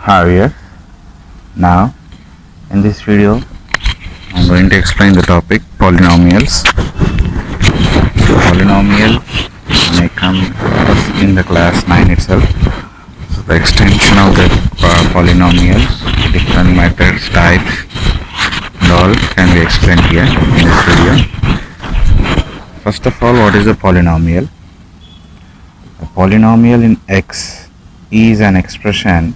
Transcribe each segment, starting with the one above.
Hi here. Now in this video I'm going to explain the topic polynomials. Polynomial may come in the class 9 itself. So the extension of the polynomials, different methods, types and all can be explained here in this video. First of all, what is a polynomial? A polynomial in X is an expression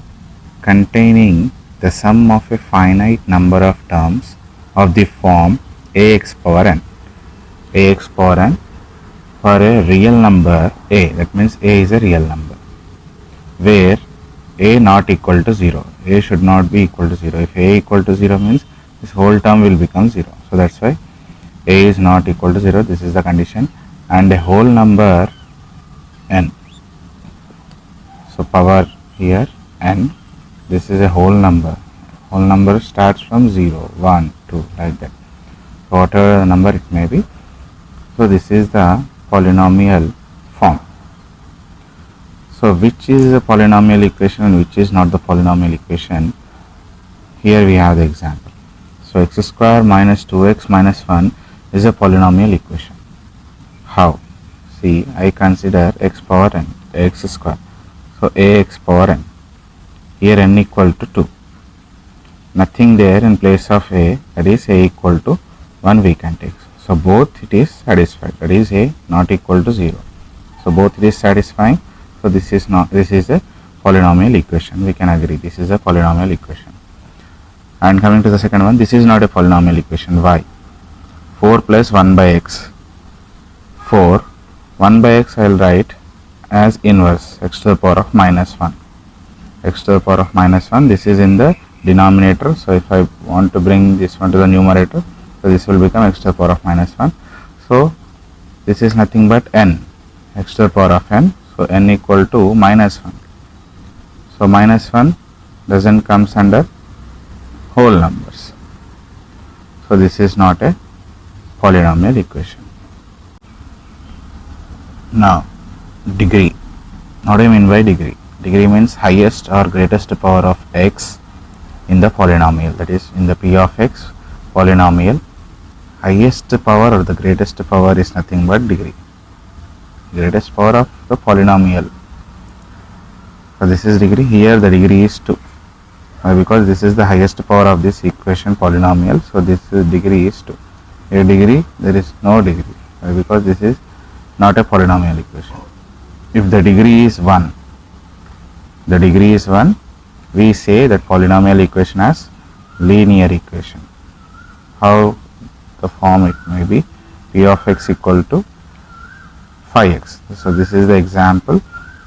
containing the sum of a finite number of terms of the form ax power n. Ax power n for a real number a, that means a is a real number, where a not equal to 0. A should not be equal to 0. If a equal to 0 means this whole term will become 0. So that's why a is not equal to 0. This is the condition. And a whole number n. So power here n. This is a whole number. Whole number starts from 0, 1, 2, like that. So whatever the number it may be. So this is the polynomial form. So which is the polynomial equation and which is not the polynomial equation? Here we have the example. So x square minus 2x minus 1 is a polynomial equation. How? See, I consider x power n, x square. So ax power n. Here n equal to 2. Nothing there in place of a, that is a equal to 1 we can take. So both it is satisfied, that is a not equal to 0. So both it is satisfying. So this is a polynomial equation. We can agree this is a polynomial equation. And coming to the second one, this is not a polynomial equation. Why? 4 plus 1 by x. 4, 1 by x I will write as inverse x to the power of minus 1. X to the power of minus 1, this is in the denominator. So if I want to bring this one to the numerator, so this will become x to the power of minus 1. So this is nothing but n, x to the power of n. So n equal to minus 1. So minus 1 doesn't comes under whole numbers. So this is not a polynomial equation. Now degree. What do I mean by degree? Degree means highest or greatest power of x in the polynomial, that is in the p of x polynomial. Highest power or the greatest power is nothing but degree. Greatest power of the polynomial. So this is degree. Here the degree is 2. Because this is the highest power of this equation polynomial. So this degree is 2. Here degree, there is no degree. Because this is not a polynomial equation. If the degree is 1, we say that polynomial equation as linear equation. How the form it may be? P of x equal to 5x. So this is the example.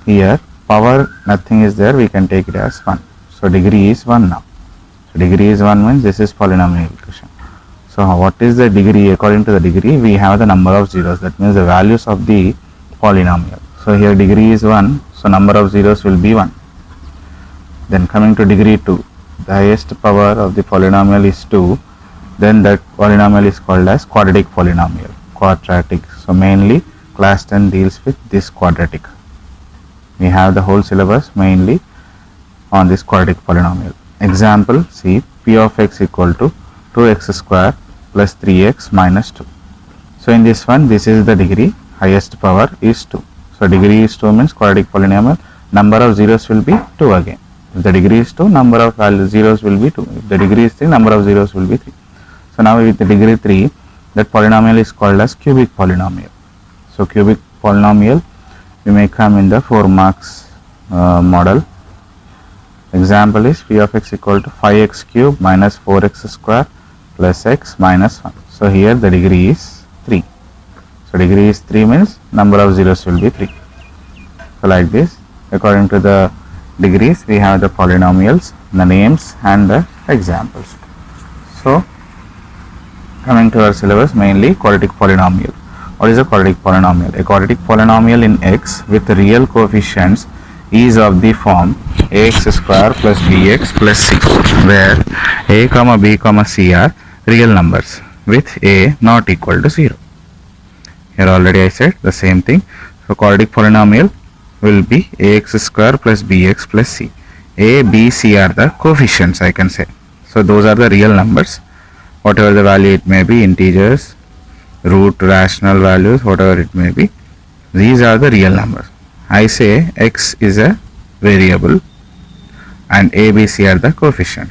Here power nothing is there, we can take it as 1. So degree is 1 now. So degree is 1 means this is polynomial equation. So what is the degree? According to the degree, we have the number of zeros, that means the values of the polynomial. So here degree is 1, so number of zeros will be 1. Then coming to degree 2, the highest power of the polynomial is 2, then that polynomial is called as quadratic polynomial. Quadratic. So mainly class 10 deals with this quadratic. We have the whole syllabus mainly on this quadratic polynomial. Example, see, p of x equal to 2x square plus 3x minus 2. So in this one, this is the degree, highest power is 2. So degree is 2 means quadratic polynomial, number of zeros will be 2 again. If the degree is 2, number of zeros will be 2. If the degree is 3, number of zeros will be 3. So now with the degree 3, that polynomial is called as cubic polynomial. So cubic polynomial, we may come in the 4 marks model. Example is p of x equal to 5x cube minus 4x square plus x minus 1. So here the degree is 3. So degree is 3 means number of zeros will be 3. So like this, according to the degrees, we have the polynomials, the names and the examples. So coming to our syllabus, mainly quadratic polynomial. What is a quadratic polynomial? A quadratic polynomial in x with real coefficients is of the form ax square plus bx plus c, where a comma b comma c are real numbers with a not equal to 0. Here already I said the same thing. So quadratic polynomial will be ax square plus bx plus c. A, B, C are the coefficients, I can say. So those are the real numbers. Whatever the value it may be, integers, root, rational values, whatever it may be, these are the real numbers. I say x is a variable and A, B, C are the coefficient.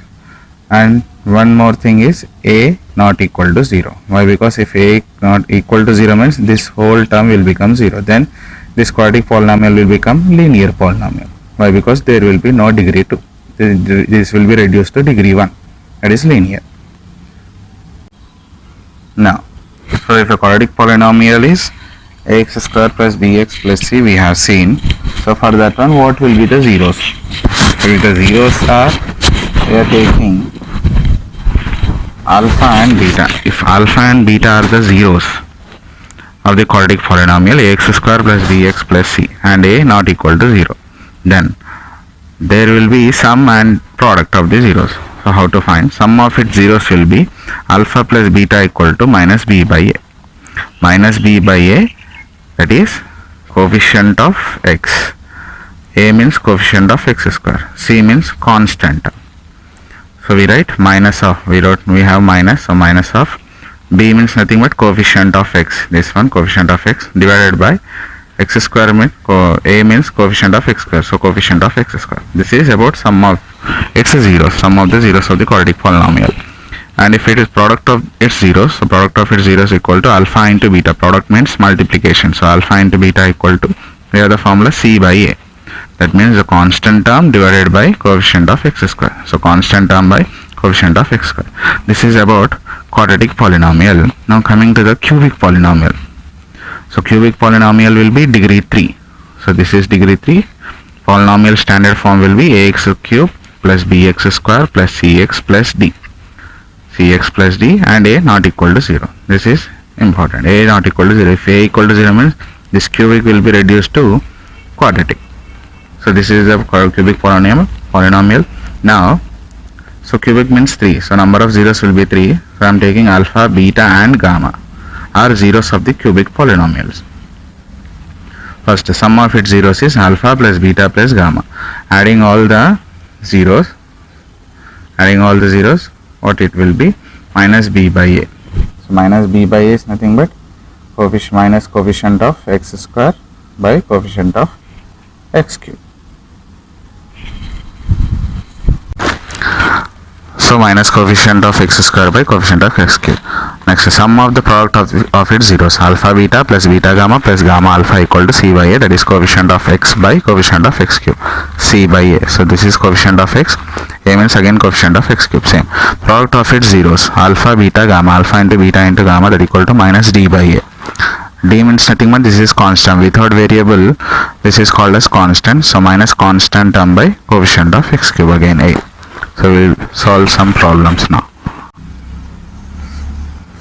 And one more thing is A not equal to 0. Why? Because if A not equal to 0 means this whole term will become 0. Then this quadratic polynomial will become linear polynomial. Why? Because there will be no degree 2. This will be reduced to degree 1. That is linear. Now, so if a quadratic polynomial is ax square plus bx plus c, we have seen. So for that one, what will be the zeros? So the zeros are, we are taking alpha and beta. If alpha and beta are the zeros of the quadratic polynomial ax square plus bx plus c and a not equal to 0, then there will be sum and product of the zeros. So how to find? Sum of its zeros will be alpha plus beta equal to minus b by a. Minus b by a, that is coefficient of x. A means coefficient of x square. C means constant. So we write minus of, we have minus, so minus of b means nothing but coefficient of x. This one coefficient of x divided by x square means a means coefficient of x square. So coefficient of x square. This is about sum of its zeros, sum of the zeros of the quadratic polynomial. And if it is product of its zeros, so product of its zeros equal to alpha into beta. Product means multiplication. So alpha into beta equal to, we have the formula c by a. That means the constant term divided by coefficient of x square. So constant term by coefficient of x square. This is about quadratic polynomial. Now coming to the cubic polynomial. So cubic polynomial will be degree 3. So this is degree 3. Polynomial standard form will be ax cube plus bx square plus cx plus d. Cx plus d and a not equal to 0. This is important. A not equal to 0. If a equal to 0 means this cubic will be reduced to quadratic. So this is the cubic polynomial. Now, so cubic means 3. So number of zeros will be 3. So I am taking alpha, beta and gamma are zeros of the cubic polynomials. First, the sum of its zeros is alpha plus beta plus gamma. Adding all the zeros, what it will be? Minus b by a. So minus b by a is nothing but minus coefficient of x square by coefficient of x cube. So minus coefficient of x square by coefficient of x cube. Next, sum of the product of its zeros, alpha beta plus beta gamma plus gamma alpha equal to c by a, that is coefficient of x by coefficient of x cube, c by a. So this is coefficient of x, a means again coefficient of x cube, same. Product of its zeros, alpha beta gamma, alpha into beta into gamma, that equal to minus d by a. D means nothing but this is constant. Without variable, this is called as constant. So minus constant term by coefficient of x cube, again a. So we will solve some problems now.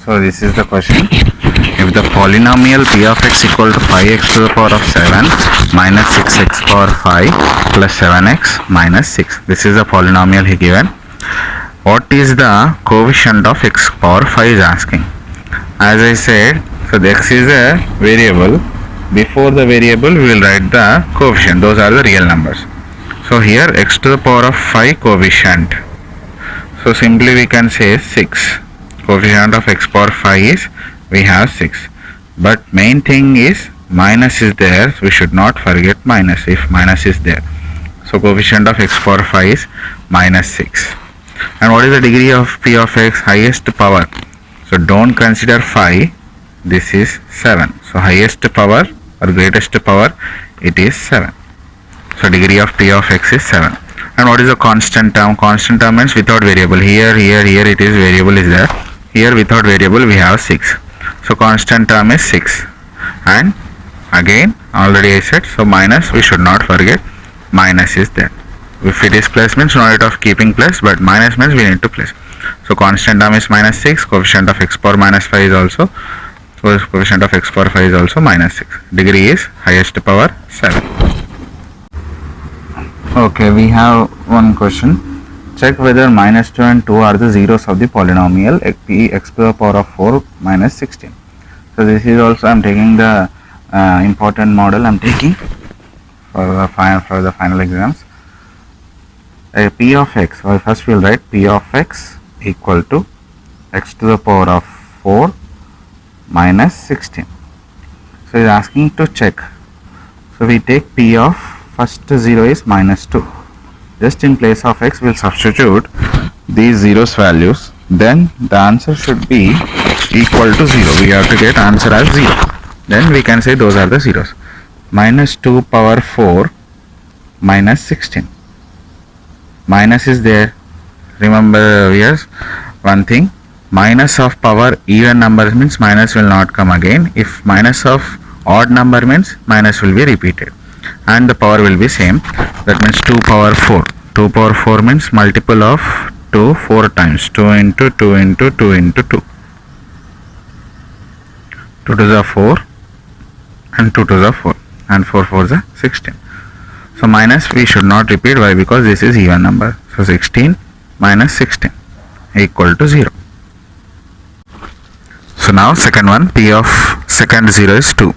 So this is the question. If the polynomial p of x equal to 5x to the power of 7 minus 6x power 5 plus 7x minus 6. This is the polynomial he given. What is the coefficient of x power 5 is asking. As I said, so the x is a variable. Before the variable we will write the coefficient. Those are the real numbers. So here x to the power of 5 coefficient. So simply we can say 6. Coefficient of x power 5 is, we have 6. But main thing is minus is there. So we should not forget minus if minus is there. So coefficient of x power 5 is minus 6. And what is the degree of p of x? Highest power. So don't consider 5. This is 7. So highest power or greatest power, it is 7. So degree of p of x is 7. And what is the constant term? Constant term means without variable. Here it is variable is there. Here without variable we have 6. So constant term is 6. And again already I said, so minus we should not forget, minus is there. If it is plus means no need of keeping plus, but minus means we need to plus. So constant term is minus 6. Coefficient of x power minus 5 is also, so coefficient of x power 5 is also minus 6. Degree is highest power 7. Okay, we have one question. Check whether minus 2 and 2 are the zeros of the polynomial p x to the power of 4 minus 16. So this is also, I am taking the important model I am taking for the final exams. P of x, well, first we'll write P of x equal to x to the power of 4 minus 16. So it's asking to check. So we take P of first 0 is minus 2. Just in place of x we'll substitute these zeros values. Then the answer should be equal to 0. We have to get answer as 0. Then we can say those are the zeros. Minus 2 power 4 minus 16. Minus is there. Remember here's one thing. Minus of power even numbers means minus will not come again. If minus of odd number means minus will be repeated. And the power will be same. That means 2 power 4. 2 power 4 means multiple of 2 4 times. 2 into 2 into 2 into 2. 2 to the 4 and 2 to the 4 and 4 4 the 16. So minus we should not repeat. Why? Because this is even number. So 16 minus 16 equal to 0. So now second one, P of second 0 is 2.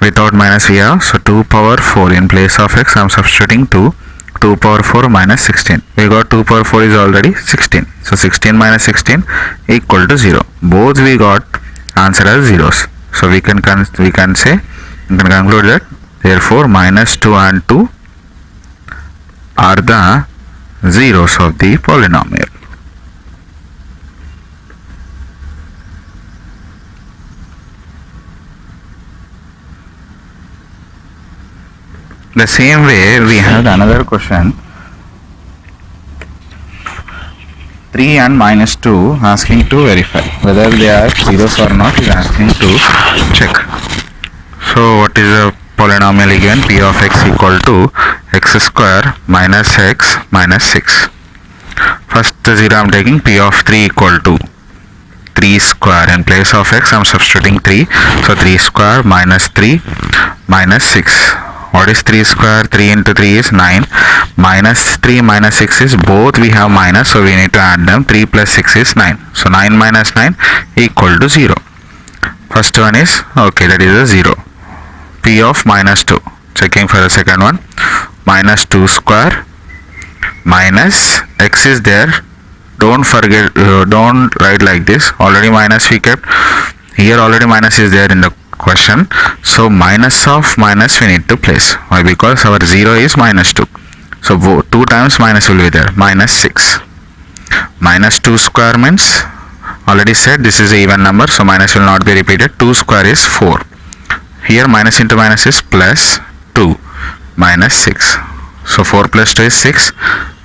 Without minus we have, so 2 power 4 in place of x I am substituting 2. 2 power 4 minus 16. We got 2 power 4 is already 16. So 16 minus 16 equal to 0. Both we got answer as zeros. So we can conclude that therefore minus 2 and 2 are the zeros of the polynomial. The same way we have another question, 3 and minus 2, asking to verify whether they are zeros or not, is asking to check. So what is the polynomial again? P of x equal to x square minus x minus 6. First 0 I am taking. P of 3 equal to 3 square. In place of x I am substituting 3. So 3 square minus 3 minus 6. What is 3 square? 3 into 3 is 9. Minus 3 minus 6 is both we have minus, so we need to add them. 3 plus 6 is 9. So 9 minus 9 equal to 0. First one is okay, that is a 0. P of minus 2. Checking for the second one. Minus 2 square minus x is there. Don't forget, don't write like this. Already minus we kept. Here already minus is there in the question. So minus of minus we need to place. Why? Because our 0 is minus 2. So 2 times minus will be there. Minus 6. Minus 2 square means, already said this is an even number, so minus will not be repeated. 2 square is 4. Here minus into minus is plus 2 minus 6. So 4 plus 2 is 6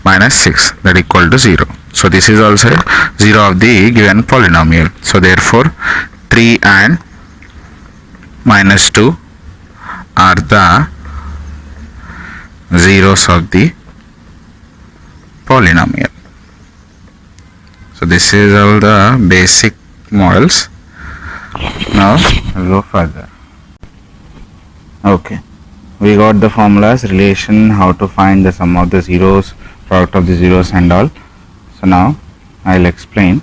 minus 6, that equal to 0. So this is also 0 of the given polynomial. So therefore 3 and minus 2 are the zeros of the polynomial. So this is all the basic models. Now we'll go further. Okay, we got the formulas, relation, how to find the sum of the zeros, product of the zeros and all. So now I'll explain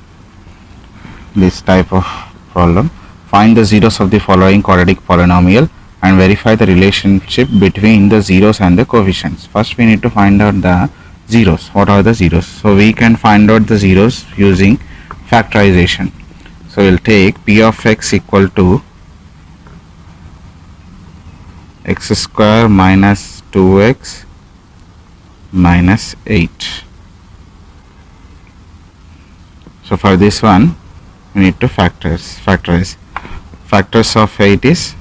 this type of problem. Find the zeros of the following quadratic polynomial and verify the relationship between the zeros and the coefficients. First we need to find out the zeros. What are the zeros? So we can find out the zeros using factorization. So we'll take P of x equal to x square minus 2x minus 8. So for this one we need to factorize. Factors of 8 is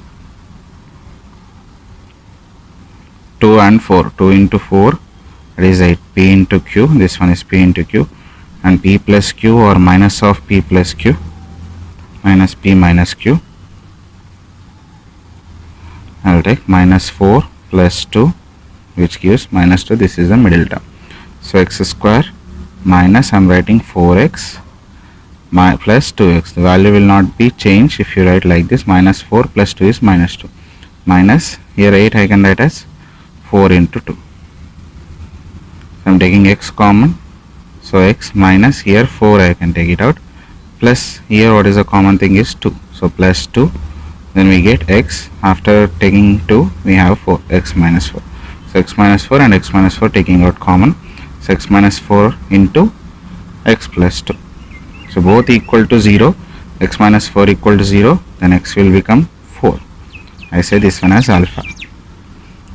2 and 4. 2 into 4, that is 8. P into Q, this one is P into Q, and P plus Q or minus of P plus Q, minus P minus Q. I will take minus 4 plus 2, which gives minus 2. This is the middle term. So x square minus, I am writing 4x plus 2x. The value will not be changed if you write like this. Minus 4 plus 2 is minus 2. Minus, here 8 I can write as 4 into 2. So I am taking x common. So x minus, here 4 I can take it out. Plus here what is the common thing is 2. So plus 2. Then we get x. After taking 2 we have 4, x minus 4. So x minus 4 and x minus 4 taking out common. So x minus 4 into x plus 2. So both equal to 0. X minus 4 equal to 0. Then x will become 4. I say this one as alpha.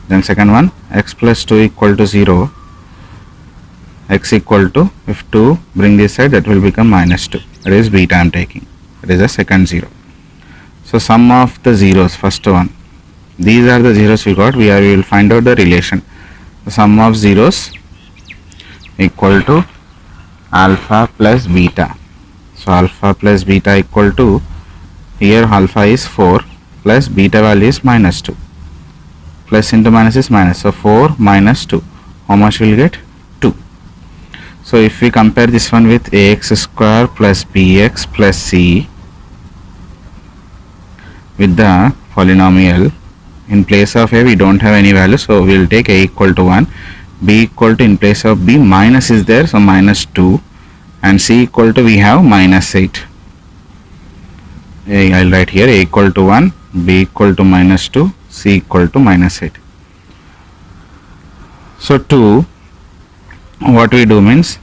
Then second one, x plus 2 equal to 0. X equal to, if 2 bring this side, that will become minus 2. That is beta I am taking. That is the second 0. So sum of the zeros, first one. These are the zeros we got. We will find out the relation. The sum of zeros equal to alpha plus beta. So alpha plus beta equal to, here alpha is 4 plus beta value is minus 2. Plus into minus is minus. So 4 minus 2. How much will get? 2. So if we compare this one with ax square plus bx plus c with the polynomial, in place of a we don't have any value, so we will take a equal to 1, b equal to, in place of b minus is there, so minus 2, and c equal to we have minus 8. I will write here a equal to 1, b equal to minus 2, c equal to minus 8. So 2, what we do means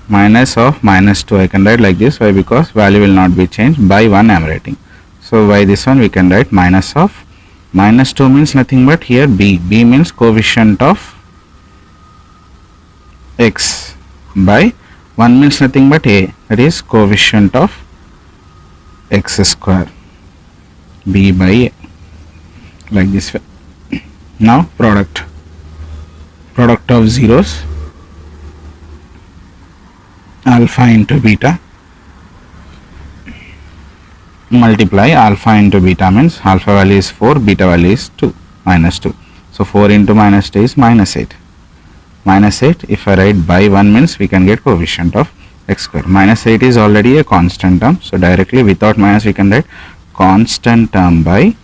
minus of minus 2 I can write like this. Why? Because value will not be changed. By 1 I am writing. So by this one we can write minus of minus 2 means nothing but here b. B means coefficient of x, by 1 means nothing but a, that is coefficient of x square, b by a, like this way. Now product of zeros, alpha into beta, multiply alpha into beta means alpha value is 4, beta value is 2, minus 2. So 4 into minus 2 is minus 8. Minus 8, if I write by 1 means we can get coefficient of x square. Minus 8 is already a constant term. So directly without minus we can write constant term by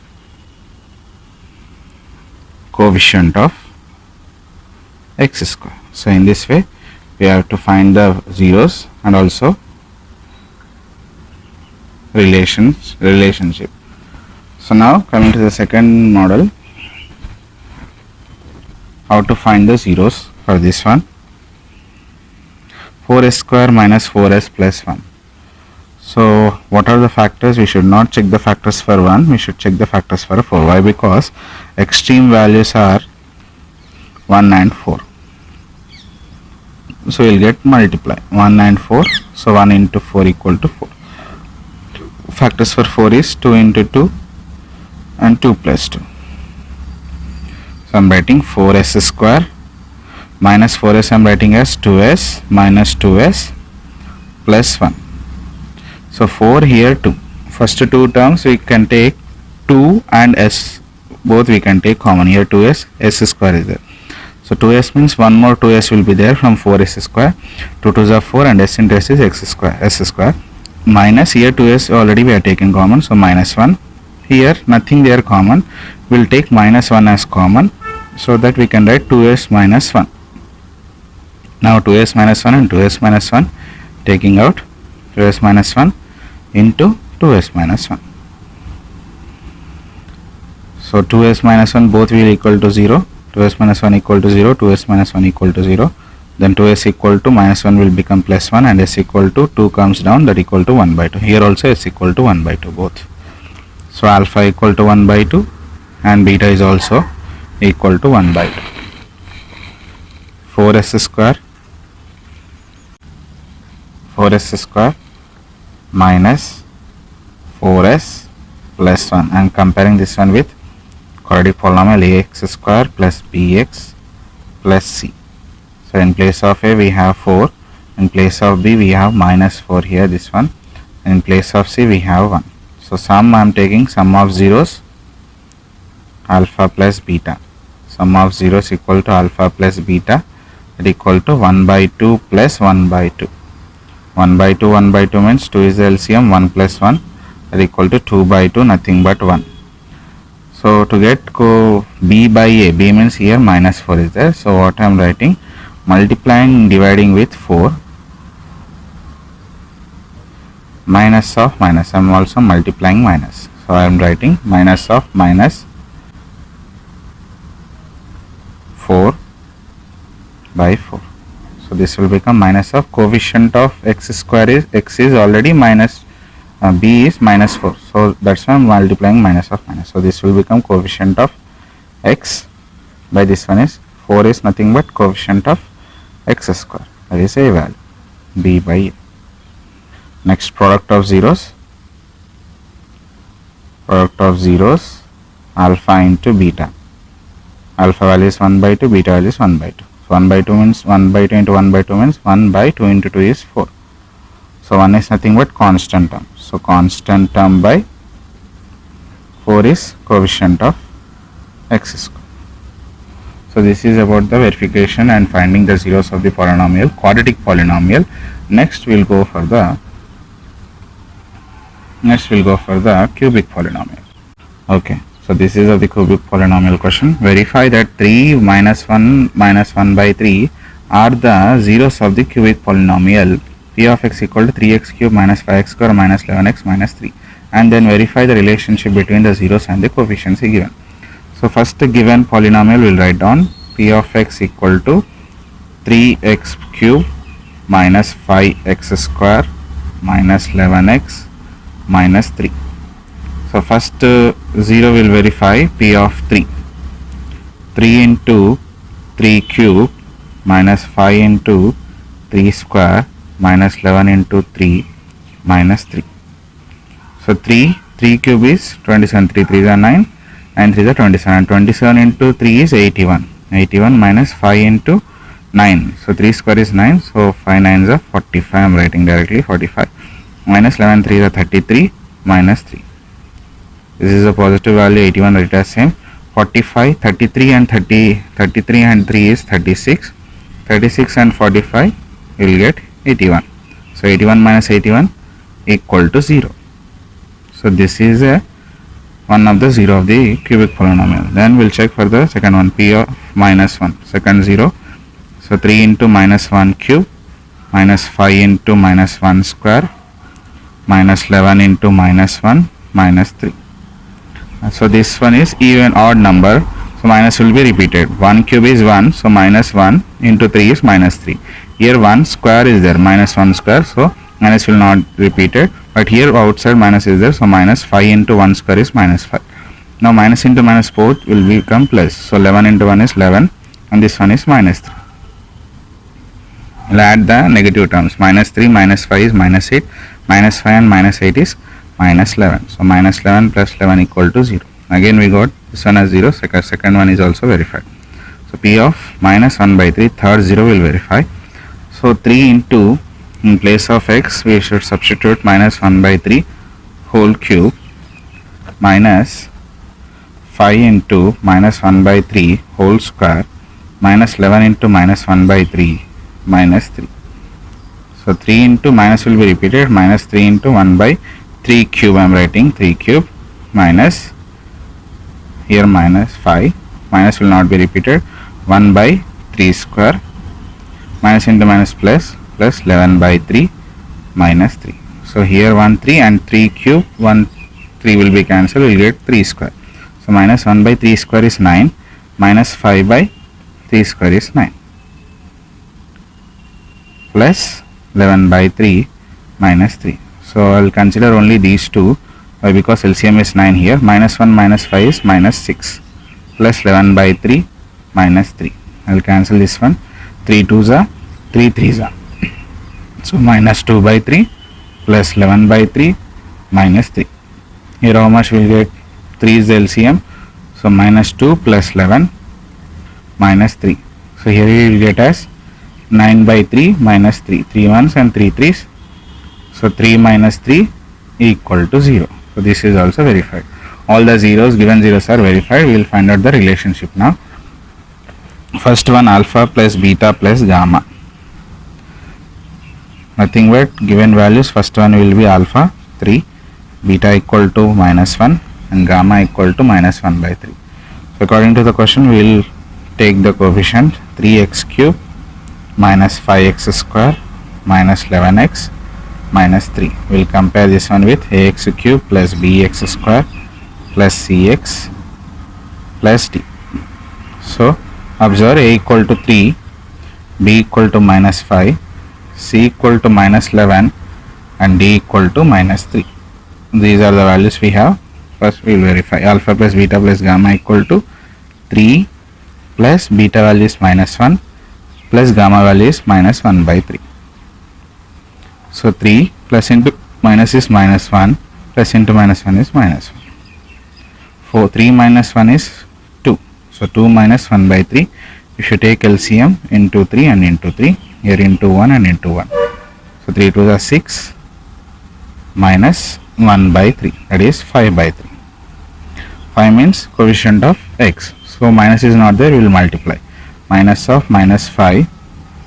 coefficient of x square. So in this way we have to find the zeros and also relationship. So now coming to the second model, how to find the zeros for this one. 4s square minus 4s plus 1. So what are the factors? We should not check the factors for 1, we should check the factors for 4. Why? Because extreme values are 1 and 4. So we will get multiply 1 and 4. So 1 into 4 equal to 4. Factors for 4 is 2 into 2 and 2 plus 2. So I am writing 4s square minus 4s I am writing as 2s minus 2s plus 1. So 4 here 2. First two terms we can take 2 and s, both we can take common. Here 2s, s square is there. So 2s means one more 2s will be there from 4s square. 2 2s are 4 and s into s is x square, s square. Minus here 2s already we are taking common, so minus 1. Here nothing there common, we will take minus 1 as common, so that we can write 2s minus 1. Now 2s minus 1 and 2s minus 1, taking out 2s minus 1 into 2s minus 1. So 2s minus 1 both will equal to 0, 2s minus 1 equal to 0, 2s minus 1 equal to 0. Then 2s equal to minus 1 will become plus 1 and s equal to 2 comes down, that equal to 1 by 2. Here also s equal to 1 by 2 both. So alpha equal to 1 by 2 and beta is also equal to 1 by 2. 4s square minus 4s plus 1. I am comparing this one with quadratic polynomial ax square plus bx plus c. So in place of a we have 4, in place of b we have minus 4 here, this one, and in place of c we have 1. So sum I am taking sum of zeros alpha plus beta. Sum of zeros equal to alpha plus beta, that equal to 1 by 2 plus 1 by 2. 1 by 2 means 2 is the LCM, 1 plus 1, that equal to 2 by 2, nothing but 1. So to get b by a, b means here minus 4 is there. So what I am writing, multiplying dividing with 4, minus of minus, I am also multiplying minus. So I am writing minus of minus 4 by 4. So this will become minus of coefficient of x square is x is already minus b is minus 4. So that's why I'm multiplying minus of minus. So this will become coefficient of x by this one is 4 is nothing but coefficient of x square. That is a value b by a. Next, product of zeros. Product of zeros, alpha into beta. Alpha value is 1 by 2, beta value is 1 by 2. So 1 by 2 means 1 by 2 into 1 by 2 means 1 by 2 into 2 is 4. So 1 is nothing but constant term. So constant term by 4 is coefficient of x square. So this is about the verification and finding the zeros of the polynomial, quadratic polynomial. Next we'll go for the cubic polynomial. Okay, so this is of the cubic polynomial question. Verify that 3 minus 1 minus 1 by 3 are the zeros of the cubic polynomial p of x equal to 3x cube minus 5x square minus 11x minus 3, and then verify the relationship between the zeros and the coefficients given. So first given polynomial we'll write down p of x equal to 3x cube minus 5x square minus 11x minus 3. So first 0 will verify p of 3. 3 into 3 cube minus 5 into 3 square minus 11 into 3 minus 3. So 3 cube is 27, 3 3 are 9 and 3 are 27. 27 into 3 is 81. 81 minus 5 into 9. So 3 square is 9. So 5 9s are 45. I am writing directly 45. Minus 11 3 is 33 minus 3. This is a positive value, 81 write as same. 45, 33 and 33 and 3 is 36. 36 and 45 you will get 81. So 81 minus 81 equal to 0. So this is one of the 0 of the cubic polynomial. Then we'll check for the second one, p of minus 1, second 0. So 3 into minus 1 cube minus 5 into minus 1 square minus 11 into minus 1 minus 3. So this one is even odd number, so minus will be repeated. 1 cube is 1, so minus 1 into 3 is minus 3. Here 1 square is there, minus 1 square, so minus will not repeated, but here outside minus is there, so minus 5 into 1 square is minus 5. Now minus into minus both will become plus, so 11 into 1 is 11 and this one is minus 3. We'll add the negative terms, minus 3 minus 5 is minus 8, minus 5 and minus 8 is minus 11. So minus 11 plus 11 equal to 0. Again we got this one as 0, second one is also verified. So p of minus 1 by 3, third 0 will verify. So 3 into, in place of x we should substitute minus 1 by 3 whole cube minus 5 into minus 1 by 3 whole square minus 11 into minus 1 by 3 minus 3. So 3 into minus will be repeated, minus 3 into 1 by 3 cube, I am writing 3 cube minus, here minus 5, minus will not be repeated, 1 by 3 square minus into minus plus 11 by 3 minus 3. So here 1 3 and 3 cube, 1 3 will be cancelled, we will get 3 square. So minus 1 by 3 square is 9, minus 5 by 3 square is 9 plus 11 by 3 minus 3. So I will consider only these two, because LCM is 9 here. Minus 1 minus 5 is minus 6 plus 11 by 3 minus 3. I will cancel this one. 3 2s are 3 3s are. So minus 2 by 3 plus 11 by 3 minus 3. Here how much we will get? 3 is the LCM. So minus 2 plus 11 minus 3. So here we will get as 9 by 3 minus 3. 3 1s and 3 3s. So 3 minus 3 equal to 0. So this is also verified. All the zeros, given zeros are verified. We will find out the relationship now. First one, alpha plus beta plus gamma. Nothing but given values. First one will be alpha 3, beta equal to minus 1 and gamma equal to minus 1 by 3. So according to the question we will take the coefficient 3x cube minus 5x square minus 11x minus 3. We will compare this one with ax cube plus bx square plus cx plus d. So observe a equal to 3, b equal to minus 5, c equal to minus 11, and d equal to minus 3. These are the values we have. First we will verify. Alpha plus beta plus gamma equal to 3 plus beta value is minus 1 plus gamma value is minus 1 by 3. So 3 plus into minus is minus 1 plus into minus 1 is minus 1. 3 minus 1 is 2. So 2 minus 1 by 3. If you take LCM, into 3 and into 3, here into 1 and into 1. So 3 2s are 6 minus 1 by 3, that is 5 by 3. 5 means coefficient of x. So minus is not there, we will multiply. Minus of minus 5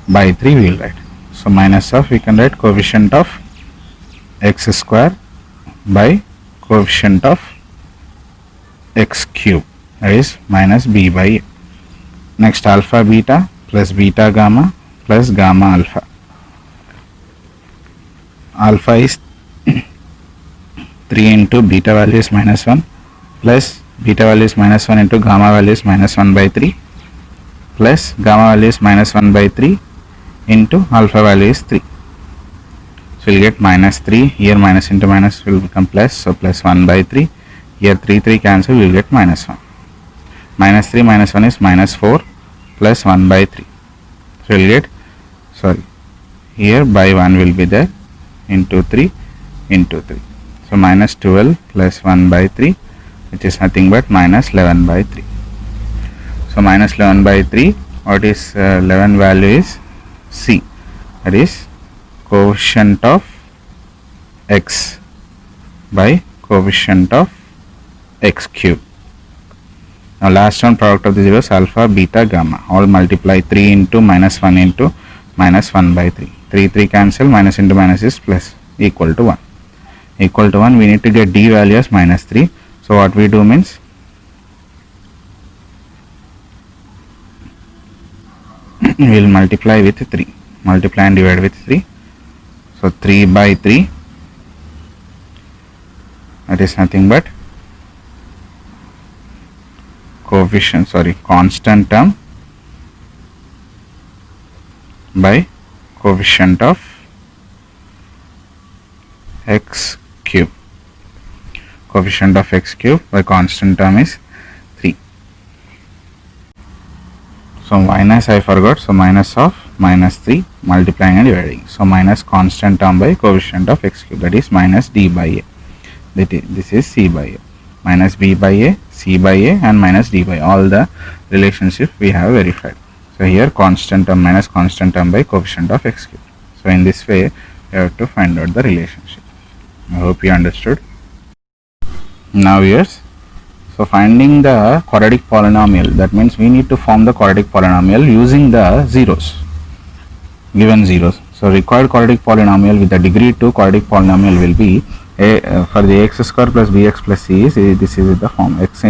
by 3 we will write. So minus of, we can write coefficient of x square by coefficient of x cube, that is minus b by a. Next, alpha beta plus beta gamma plus gamma alpha. Alpha is 3 into beta value is minus 1 plus beta value is minus 1 into gamma value is minus 1 by 3 plus gamma value is minus 1 by 3 into alpha value is 3. So we will get minus 3, here minus into minus will become plus, so plus 1 by 3, here 3 cancel, we will get minus 1. Minus 3 minus 1 is minus 4 plus 1 by 3. So we will get, here by 1 will be there, into 3 into 3. So minus 12 plus 1 by 3, which is nothing but minus 11 by 3. So minus 11 by 3, what is 11 value is C, that is coefficient of x by coefficient of x cube. Now last one, product of the zeros, alpha beta gamma, all multiply 3 into minus 1 into minus 1 by 3. 3 cancel, minus into minus is plus, equal to 1. Equal to 1, we need to get d value as minus 3. So what we do means, we will multiply with 3. Multiply and divide with 3. So 3 by 3, that is nothing but constant term by coefficient of x cube. Coefficient of x cube by constant term is 3. So minus I forgot, so minus of minus 3 multiplying and dividing. So minus constant term by coefficient of x cube, that is minus d by a. This is c by a. Minus b by a, c by a, and minus d by a. All the relationship we have verified. So here constant term minus constant term by coefficient of x cube. So in this way you have to find out the relationship. I hope you understood. Now yes, so finding the quadratic polynomial, that means we need to form the quadratic polynomial using the zeros, given zeros. So required quadratic polynomial with the degree 2 quadratic polynomial will be for the x square plus bx plus c is, this is the form x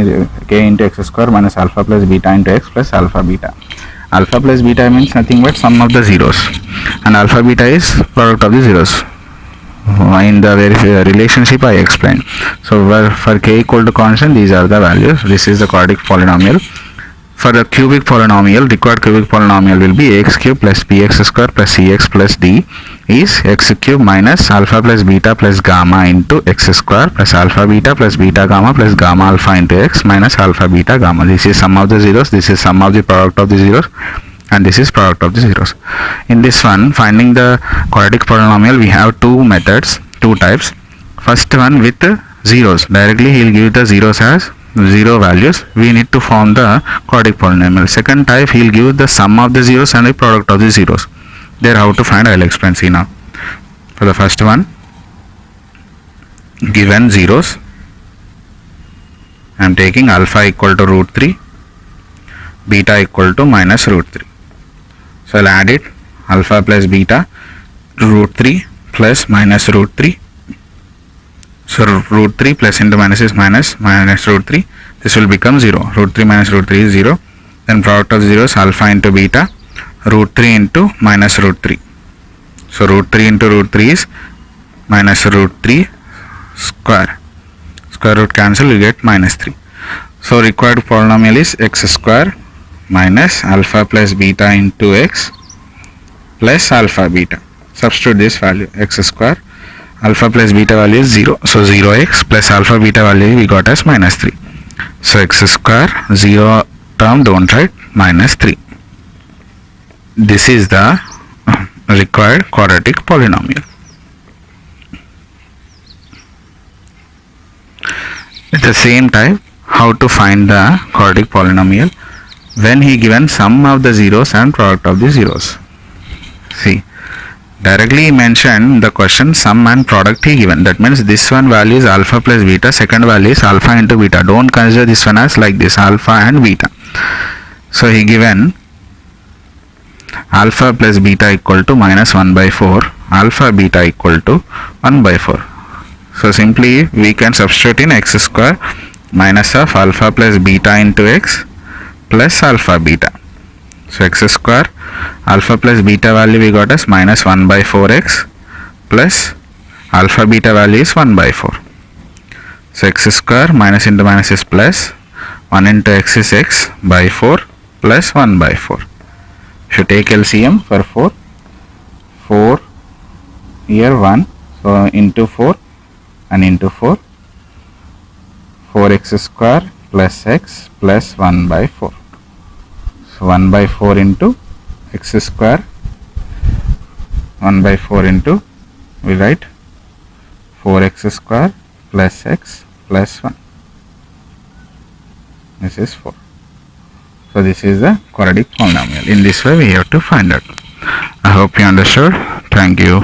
k into x square minus alpha plus beta into x plus alpha beta. Alpha plus beta means nothing but sum of the zeros, and alpha beta is product of the zeros. In the relationship I explained. So for k equal to constant, these are the values. This is the quadratic polynomial. For the cubic polynomial, required cubic polynomial will be ax cube plus bx square plus cx plus d is x cube minus alpha plus beta plus gamma into x square plus alpha beta plus beta gamma plus gamma alpha into x minus alpha beta gamma. This is sum of the zeros, this is sum of the product of the zeros, and this is product of the zeros. In this one, finding the quadratic polynomial, we have two methods, two types. First one with zeros, directly he will give the zeros as zero values. We need to form the quadratic polynomial. Second type, he will give the sum of the zeros and the product of the zeros. There how to find, I will explain. See now. For the first one, given zeros, I am taking alpha equal to root 3, beta equal to minus root 3. So I will add it, alpha plus beta, root 3 plus minus root 3. So root 3 plus into minus is minus root 3. This will become 0. Root 3 minus root 3 is 0. Then product of zeros, alpha into beta, root 3 into minus root 3. So root 3 into root 3 is minus root 3 square. Square root cancel, we get minus 3. So required polynomial is x square minus alpha plus beta into x plus alpha beta. Substitute this value x square, alpha plus beta value is 0, so 0x plus alpha beta value we got as minus 3. So x square, 0 term don't write, minus 3. This is the required quadratic polynomial. At the same time, how to find the quadratic polynomial when he given sum of the zeros and product of the zeros. See, directly he mentioned the question sum and product he given. That means this one value is alpha plus beta, second value is alpha into beta. Don't consider this one as like this, alpha and beta. So he given alpha plus beta equal to minus 1 by 4, alpha beta equal to 1 by 4. So simply we can substitute in x square minus of alpha plus beta into x plus alpha beta. So x square, alpha plus beta value we got as minus 1 by 4x plus alpha beta value is 1 by 4. So x square minus into minus is plus, 1 into x is x by 4 plus 1 by 4. If you take LCM for 4 here 1, so into 4 and into 4, 4x square plus x plus 1 by 4. So 1 by 4 into x square, 1 by 4 into, we write 4x square plus x plus 1. This is 4. So this is the quadratic polynomial. In this way we have to find out. I hope you understood. Thank you.